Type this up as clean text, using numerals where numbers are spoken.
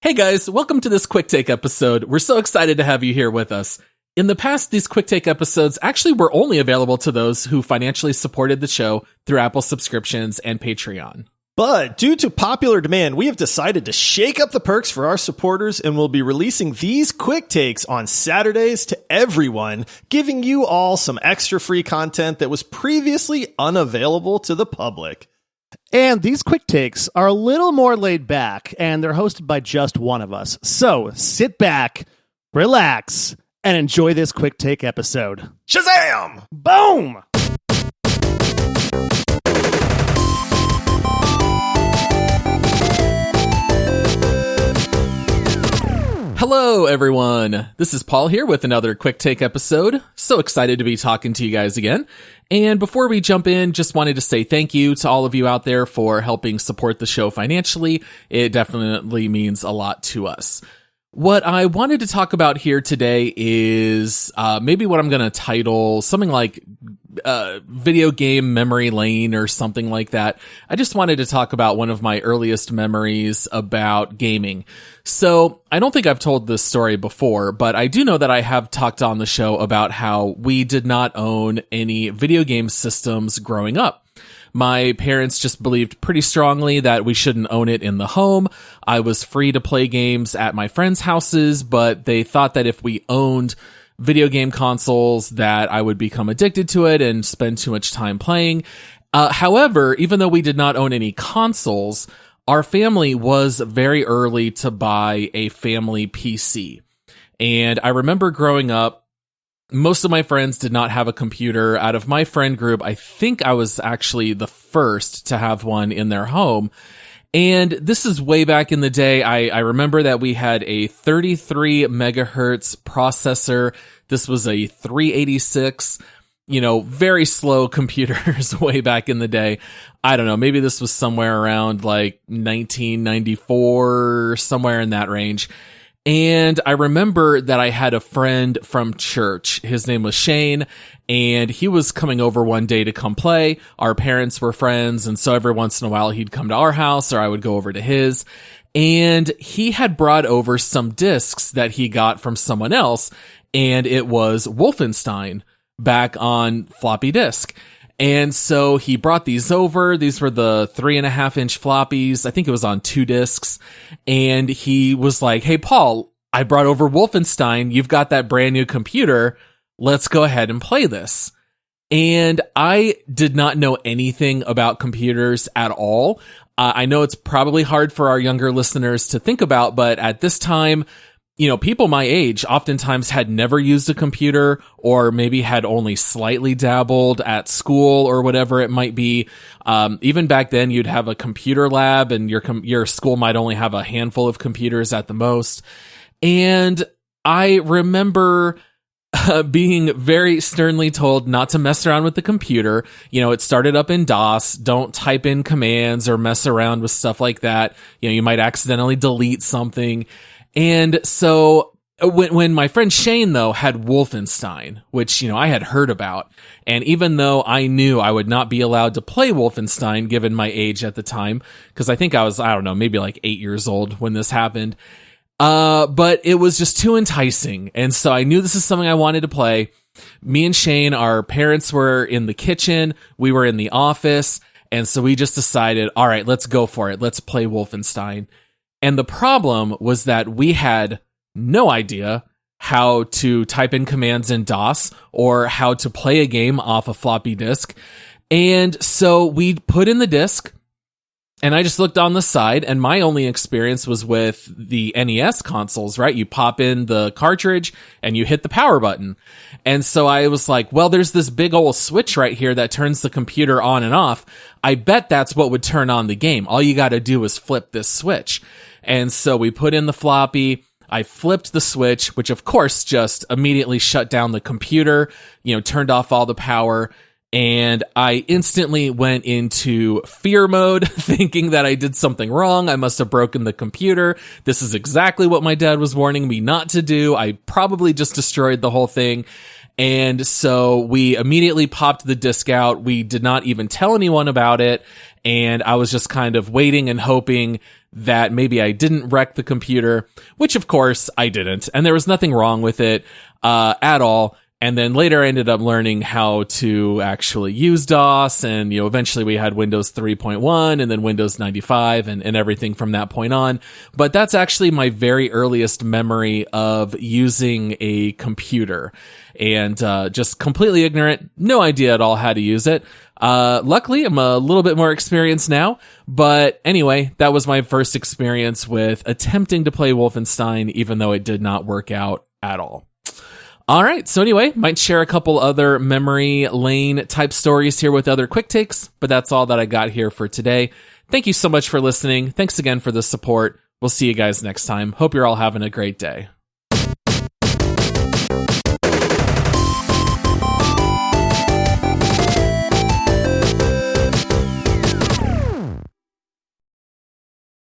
Hey guys, welcome to this quick take episode. We're so excited to have you here with us. In the past, these quick take episodes actually were only available to those who financially supported the show through Apple subscriptions and Patreon. But due to popular demand, we have decided to shake up the perks for our supporters and will be releasing these quick takes on Saturdays to everyone, giving you all some extra free content that was previously unavailable to the public. And these quick takes are a little more laid back, and they're hosted by just one of us. So sit back, relax, and enjoy this quick take episode. Shazam! Boom! Hello, everyone. This is Paul here with another quick take episode. So excited to be talking to you guys again. And before we jump in, just wanted to say thank you to all of you out there for helping support the show financially. It definitely means a lot to us. What I wanted to talk about here today is maybe what I'm going to title something like video game memory lane or something like that. I just wanted to talk about one of my earliest memories about gaming. So I don't think I've told this story before, but I do know that I have talked on the show about how we did not own any video game systems growing up. My parents just believed pretty strongly that we shouldn't own it in the home. I was free to play games at my friends' houses, but they thought that if we owned video game consoles that I would become addicted to it and spend too much time playing. However, even though we did not own any consoles, our family was very early to buy a family PC. And I remember growing up, most of my friends did not have a computer. Out of my friend group, I think I was actually the first to have one in their home. And this is way back in the day. I remember that we had a 33 megahertz processor. This was a 386, very slow computers way back in the day. I don't know, maybe this was somewhere around like 1994, somewhere in that range. And I remember that I had a friend from church. His name was Shane, and he was coming over one day to come play. Our parents were friends, and so every once in a while he'd come to our house or I would go over to his. And he had brought over some discs that he got from someone else, and it was Wolfenstein back on floppy disk. And so he brought these over. These were the 3.5-inch floppies. I think it was on 2 discs. And he was like, "Hey, Paul, I brought over Wolfenstein. You've got that brand new computer. Let's go ahead and play this." And I did not know anything about computers at all. I know it's probably hard for our younger listeners to think about, but at this time, people my age oftentimes had never used a computer or maybe had only slightly dabbled at school or whatever it might be. Even back then, you'd have a computer lab and your school might only have a handful of computers at the most. And I remember being very sternly told not to mess around with the computer. It started up in DOS. Don't type in commands or mess around with stuff like that. You might accidentally delete something. And so when my friend Shane, though, had Wolfenstein, which, I had heard about, and even though I knew I would not be allowed to play Wolfenstein given my age at the time, because I think I was, maybe like 8 years old when this happened, but it was just too enticing. And so I knew this is something I wanted to play. Me and Shane, our parents were in the kitchen, we were in the office, and so we just decided, all right, let's go for it. Let's play Wolfenstein. And the problem was that we had no idea how to type in commands in DOS or how to play a game off a floppy disk. And so we put in the disk, and I just looked on the side, and my only experience was with the NES consoles, right? You pop in the cartridge and you hit the power button. And so I was like, well, there's this big old switch right here that turns the computer on and off. I bet that's what would turn on the game. All you got to do is flip this switch. And so we put in the floppy. I flipped the switch, which of course just immediately shut down the computer, turned off all the power. And I instantly went into fear mode, thinking that I did something wrong. I must have broken the computer. This is exactly what my dad was warning me not to do. I probably just destroyed the whole thing. And so we immediately popped the disc out. We did not even tell anyone about it. And I was just kind of waiting and hoping that maybe I didn't wreck the computer, which of course I didn't. And there was nothing wrong with it at all. And then later I ended up learning how to actually use DOS, and, eventually we had Windows 3.1 and then Windows 95 and everything from that point on. But that's actually my very earliest memory of using a computer, and just completely ignorant, no idea at all how to use it. Luckily, I'm a little bit more experienced now, but anyway, that was my first experience with attempting to play Wolfenstein, even though it did not work out at all. All right. So anyway, might share a couple other memory lane type stories here with other quick takes, but that's all that I got here for today. Thank you so much for listening. Thanks again for the support. We'll see you guys next time. Hope you're all having a great day.